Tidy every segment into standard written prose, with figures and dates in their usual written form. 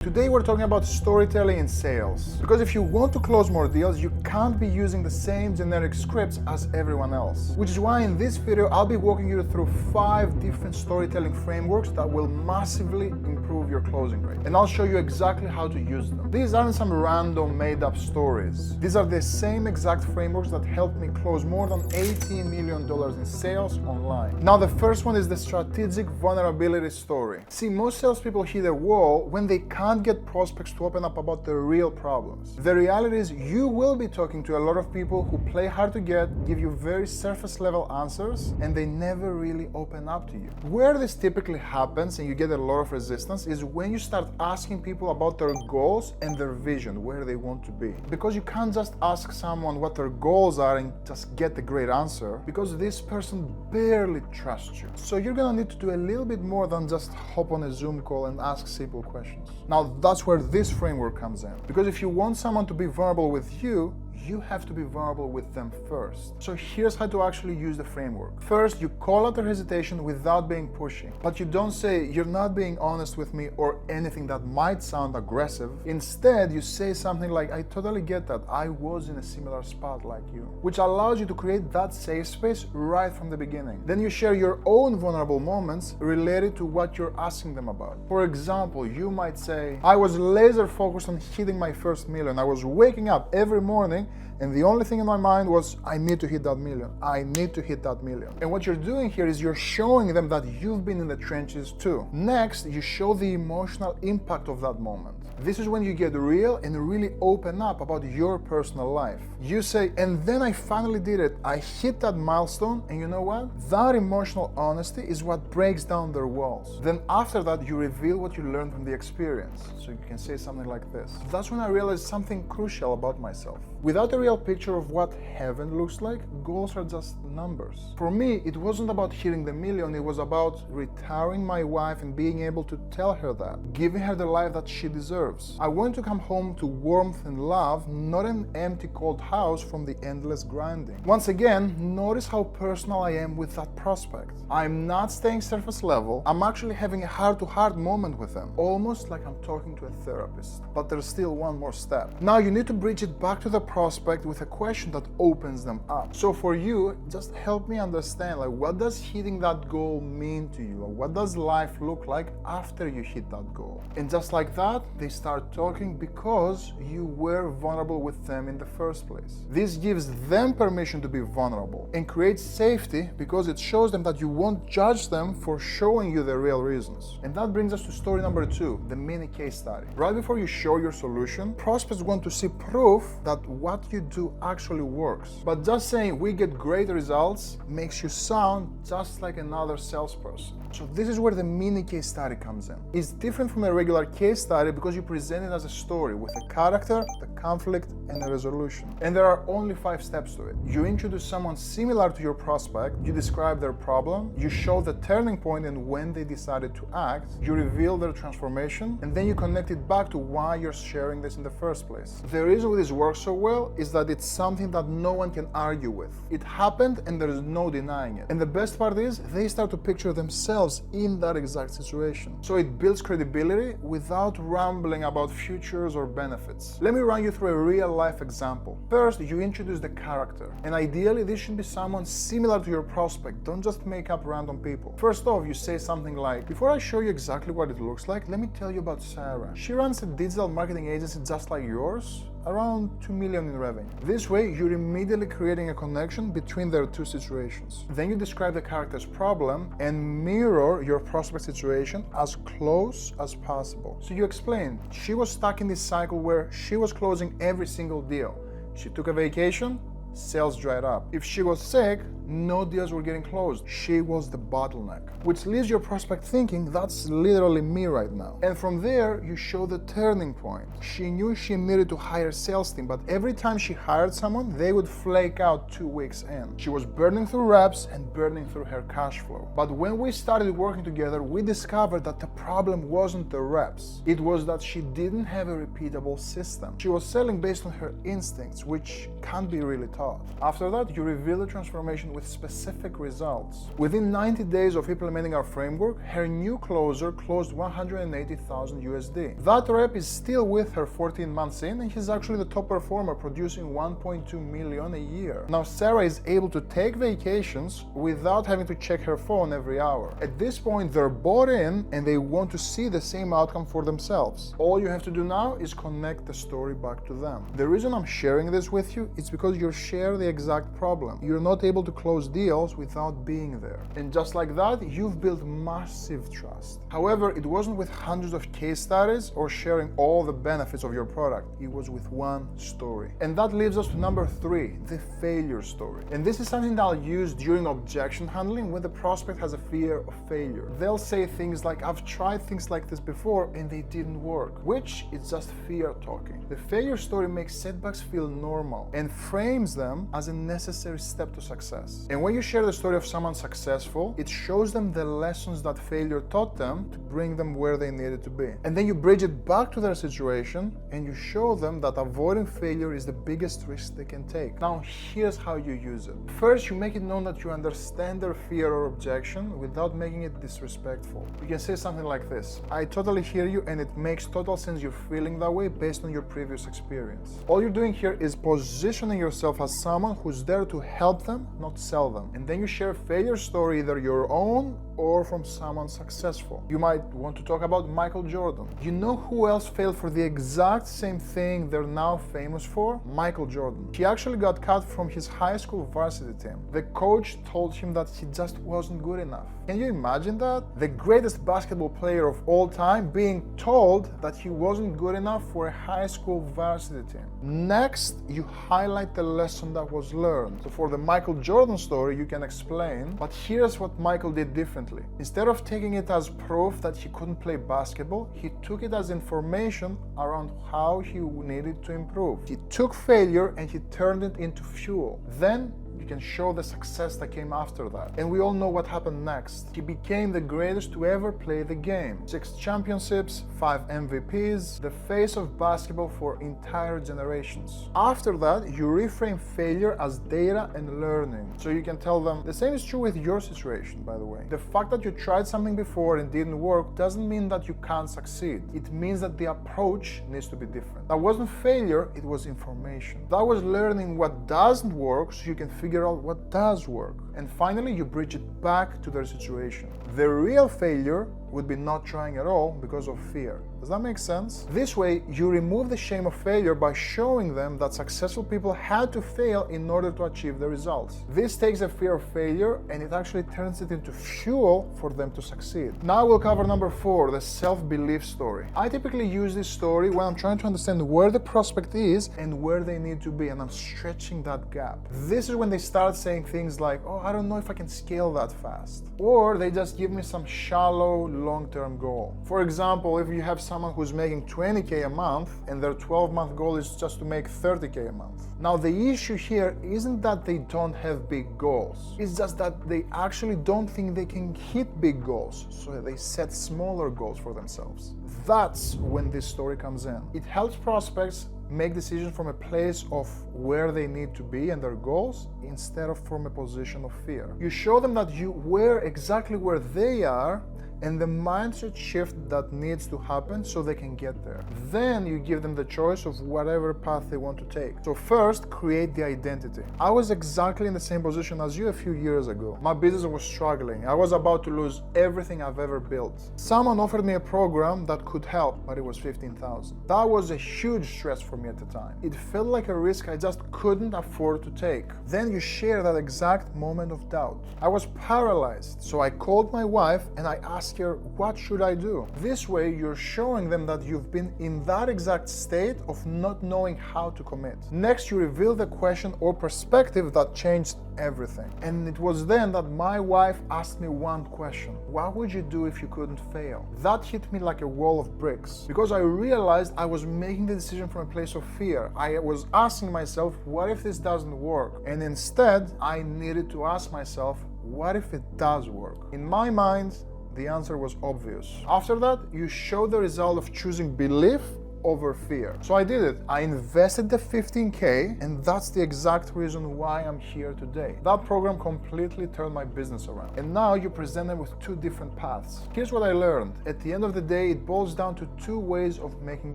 Today we're talking about storytelling in sales. Because if you want to close more deals, you can't be using the same generic scripts as everyone else. Which is why in this video, I'll be walking you through 5 different storytelling frameworks that will massively improve your closing rate. And I'll show you exactly how to use them. These aren't some random made-up stories. These are the same exact frameworks that helped me close more than $18 million in sales online. Now, the first one is the strategic vulnerability story. See, most salespeople hit a wall when they can't get prospects to open up about their real problems. The reality is you will be talking to a lot of people who play hard to get, give you very surface level answers, and they never really open up to you. Where this typically happens and you get a lot of resistance is when you start asking people about their goals and their vision, where they want to be. Because you can't just ask someone what their goals are and just get the great answer, because this person barely trusts you. So you're gonna need to do a little bit more than just hop on a Zoom call and ask simple questions. Now, that's where this framework comes in. Because if you want someone to be vulnerable with you, you have to be vulnerable with them first. So here's how to actually use the framework. First, you call out their hesitation without being pushy. But you don't say, "You're not being honest with me," or anything that might sound aggressive. Instead, you say something like, "I totally get that. I was in a similar spot like you," which allows you to create that safe space right from the beginning. Then you share your own vulnerable moments related to what you're asking them about. For example, you might say, "I was laser focused on hitting my first million. I was waking up every morning and the only thing in my mind was, I need to hit that million. I need to hit that million." And what you're doing here is you're showing them that you've been in the trenches too. Next, you show the emotional impact of that moment. This is when you get real and really open up about your personal life. You say, "And then I finally did it. I hit that milestone, and you know what? That emotional honesty is what breaks down their walls." Then after that, you reveal what you learned from the experience. So you can say something like this: "That's when I realized something crucial about myself. Without a real picture of what heaven looks like, goals are just numbers. For me, it wasn't about hitting the million, it was about retiring my wife and being able to tell her that, giving her the life that she deserves. I want to come home to warmth and love, not an empty, cold house from the endless grinding." Once again, notice how personal I am with that prospect. I'm not staying surface level, I'm actually having a heart-to-heart moment with them, almost like I'm talking to a therapist. But there's still one more step. Now you need to bridge it back to the prospect with a question that opens them up. So for you, just help me understand, like, what does hitting that goal mean to you? What does life look like after you hit that goal? And just like that, they start talking because you were vulnerable with them in the first place. This gives them permission to be vulnerable and creates safety because it shows them that you won't judge them for showing you the real reasons. And that brings us to story number 2, the mini case study. Right before you show your solution, prospects want to see proof that what you do actually works. But just saying "we get great results" makes you sound just like another salesperson. So this is where the mini case study comes in. It's different from a regular case study because you present it as a story with a character, the conflict, and a resolution. And there are only 5 steps to it. You introduce someone similar to your prospect, you describe their problem, you show the turning point and when they decided to act, you reveal their transformation, and then you connect it back to why you're sharing this in the first place. The reason this works so well is that it's something that no one can argue with. It happened and there is no denying it. And the best part is they start to picture themselves in that exact situation. So it builds credibility without rambling about futures or benefits. Let me run you through a real life example. First, you introduce the character. And ideally, this should be someone similar to your prospect. Don't just make up random people. First off, you say something like, "Before I show you exactly what it looks like, let me tell you about Sarah. She runs a digital marketing agency just like yours, around $2 million in revenue." This way, you're immediately creating a connection between their two situations. Then you describe the character's problem and mirror your prospect situation as close as possible. So you explain, she was stuck in this cycle where she was closing every single deal. She took a vacation, sales dried up. If she was sick, no deals were getting closed. She was the bottleneck, which leaves your prospect thinking, "That's literally me right now." And from there, you show the turning point. She knew she needed to hire a sales team, but every time she hired someone, they would flake out 2 weeks in. She was burning through reps and burning through her cash flow. But when we started working together, we discovered that the problem wasn't the reps. It was that she didn't have a repeatable system. She was selling based on her instincts, which can't be really taught. After that, you reveal the transformation with specific results. Within 90 days of implementing our framework, her new closer closed 180,000 USD. That rep is still with her 14 months in, and he's actually the top performer, producing 1.2 million a year. Now Sarah is able to take vacations without having to check her phone every hour. At this point, they're bought in and they want to see the same outcome for themselves. All you have to do now is connect the story back to them. The reason I'm sharing this with you is because you share the exact problem. You're not able to close deals without being there. And just like that, you've built massive trust. However, it wasn't with hundreds of case studies or sharing all the benefits of your product. It was with one story. And that leads us to number 3, the failure story. And this is something that I'll use during objection handling when the prospect has a fear of failure. They'll say things like, I've tried things like this before and they didn't work, which is just fear talking. The failure story makes setbacks feel normal and frames them as a necessary step to success. And when you share the story of someone successful, it shows them the lessons that failure taught them to bring them where they needed to be. And then you bridge it back to their situation and you show them that avoiding failure is the biggest risk they can take. Now, here's how you use it. First, you make it known that you understand their fear or objection without making it disrespectful. You can say something like this: I totally hear you and it makes total sense you're feeling that way based on your previous experience. All you're doing here is positioning yourself as someone who's there to help them, not sell them. And then you share a failure story, either your own or from someone successful. You might want to talk about Michael Jordan. You know who else failed for the exact same thing they're now famous for? Michael Jordan. He actually got cut from his high school varsity team. The coach told him that he just wasn't good enough. Can you imagine that? The greatest basketball player of all time being told that he wasn't good enough for a high school varsity team. Next, you highlight the lesson that was learned. So for the Michael Jordan story, you can explain, but here's what Michael did differently. Instead of taking it as proof that he couldn't play basketball, he took it as information around how he needed to improve. He took failure and he turned it into fuel. Then you can show the success that came after that. And we all know what happened next. He became the greatest to ever play the game. 6 championships, 5 MVPs, the face of basketball for entire generations. After that, you reframe failure as data and learning. So you can tell them, the same is true with your situation, by the way. The fact that you tried something before and didn't work doesn't mean that you can't succeed. It means that the approach needs to be different. That wasn't failure, it was information. That was learning what doesn't work so you can figure out what does work. And finally, you bridge it back to their situation. The real failure would be not trying at all because of fear. Does that make sense? This way, you remove the shame of failure by showing them that successful people had to fail in order to achieve the results. This takes the fear of failure and it actually turns it into fuel for them to succeed. Now we'll cover number 4, the self-belief story. I typically use this story when I'm trying to understand where the prospect is and where they need to be, and I'm stretching that gap. This is when they start saying things like, oh, I don't know if I can scale that fast. Or they just give me some shallow, long-term goal. For example, if you have someone who's making 20K a month and their 12-month goal is just to make 30K a month. Now, the issue here isn't that they don't have big goals. It's just that they actually don't think they can hit big goals, so they set smaller goals for themselves. That's when this story comes in. It helps prospects make decisions from a place of where they need to be and their goals instead of from a position of fear. You show them that you were exactly where they are and the mindset shift that needs to happen so they can get there. Then you give them the choice of whatever path they want to take. So first, create the identity. I was exactly in the same position as you a few years ago. My business was struggling. I was about to lose everything I've ever built. Someone offered me a program that could help, but it was $15,000. That was a huge stress for me at the time. It felt like a risk I just couldn't afford to take. Then you share that exact moment of doubt. I was paralyzed, so I called my wife and I asked her, what should I do? This way, you're showing them that you've been in that exact state of not knowing how to commit. Next, you reveal the question or perspective that changed everything. And it was then that my wife asked me one question: what would you do if you couldn't fail? That hit me like a wall of bricks, because I realized I was making the decision from a place of fear. I was asking myself, what if this doesn't work? And instead, I needed to ask myself, what if it does work? In my mind, the answer was obvious. After that, you show the result of choosing belief over fear. So I did it. I invested the 15K, and that's the exact reason why I'm here today. That program completely turned my business around. And now you're presented with two different paths. Here's what I learned. At the end of the day, it boils down to two ways of making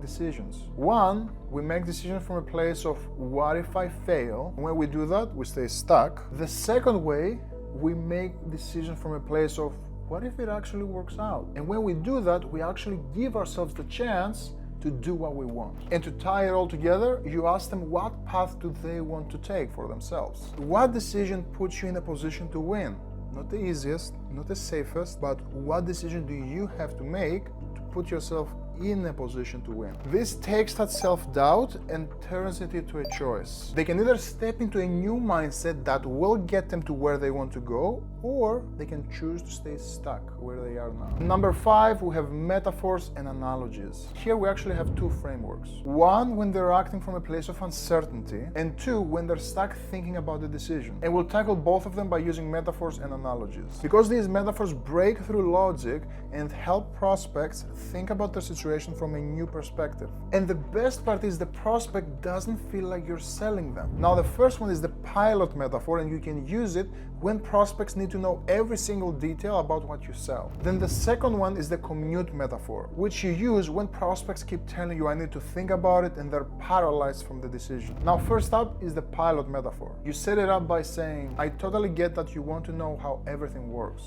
decisions. One, we make decisions from a place of what if I fail? And when we do that, we stay stuck. The second way, we make decisions from a place of what if it actually works out? And when we do that, we actually give ourselves the chance to do what we want. And to tie it all together, you ask them what path do they want to take for themselves. What decision puts you in a position to win? Not the easiest, not the safest, but what decision do you have to make to put yourself in a position to win? This takes that self-doubt and turns it into a choice. They can either step into a new mindset that will get them to where they want to go, or they can choose to stay stuck where they are now. Number 5, we have metaphors and analogies. Here we actually have two frameworks. One, when they're acting from a place of uncertainty, and two, when they're stuck thinking about the decision. And we'll tackle both of them by using metaphors and analogies. Because these metaphors break through logic and help prospects think about their situation from a new perspective. And the best part is the prospect doesn't feel like you're selling them. Now, the first one is the pilot metaphor, and you can use it when prospects need to know every single detail about what you sell. Then the second one is the commute metaphor, which you use when prospects keep telling you I need to think about it and they're paralyzed from the decision. Now, first up is the pilot metaphor. You set it up by saying, I totally get that you want to know how everything works.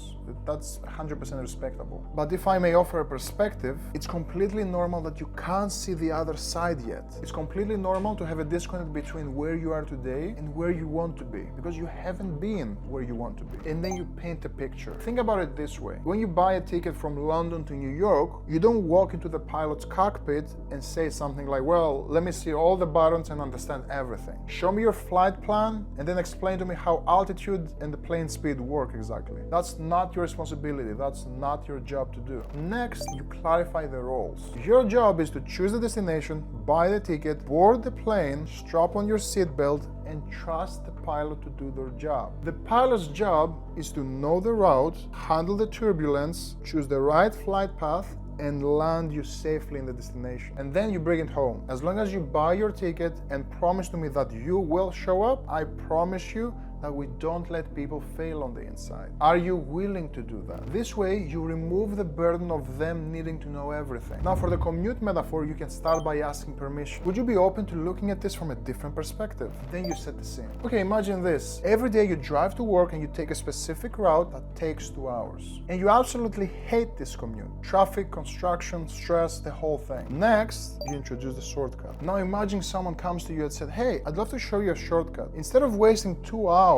That's 100% respectable. But if I may offer a perspective, it's completely normal that you can't see the other side yet. It's completely normal to have a disconnect between where you are today and where you want to be, because you haven't been where you want to be. And then you paint a picture. Think about it this way. When you buy a ticket from London to New York, you don't walk into the pilot's cockpit and say something like, well, let me see all the buttons and understand everything. Show me your flight plan and then explain to me how altitude and the plane speed work exactly. That's not your responsibility. That's not your job to do. Next, you clarify the roles. Your job is to choose the destination, buy the ticket, board the plane, strap on your seatbelt, and trust the pilot to do their job. The pilot's job is to know the route, handle the turbulence, choose the right flight path, and land you safely in the destination. And then you bring it home. As long as you buy your ticket and promise to me that you will show up, I promise you that we don't let people fail on the inside. Are you willing to do that? This way, you remove the burden of them needing to know everything. Now, for the commute metaphor, you can start by asking permission. Would you be open to looking at this from a different perspective? Then you set the scene. Okay, imagine this. Every day you drive to work and you take a specific route that takes 2 hours. And you absolutely hate this commute. Traffic, construction, stress, the whole thing. Next, you introduce the shortcut. Now imagine someone comes to you and said, hey, I'd love to show you a shortcut. Instead of wasting 2 hours,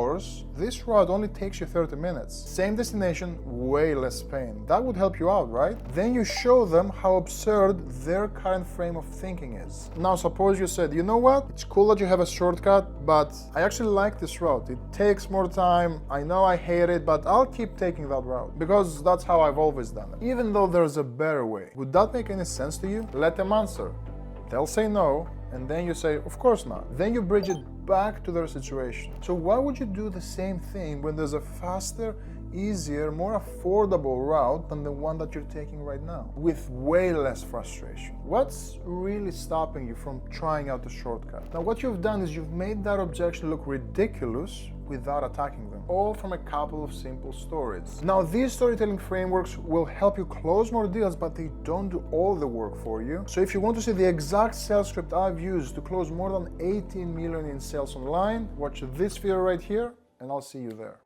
this route only takes you 30 minutes. Same destination, way less pain. That would help you out, right? Then you show them how absurd their current frame of thinking is. Now suppose you said, you know what? It's cool that you have a shortcut, but I actually like this route. It takes more time. I know I hate it, but I'll keep taking that route because that's how I've always done it. Even though there's a better way. Would that make any sense to you? Let them answer. They'll say no, and then you say, of course not. Then you bridge it back to their situation. So why would you do the same thing when there's a faster, easier, more affordable route than the one that you're taking right now, with way less frustration? What's really stopping you from trying out the shortcut? Now, what you've done is you've made that objection look ridiculous without attacking them, all from a couple of simple stories. Now, these storytelling frameworks will help you close more deals, but they don't do all the work for you. So if you want to see the exact sales script I've used to close more than 18 million in sales online, watch this video right here, and I'll see you there.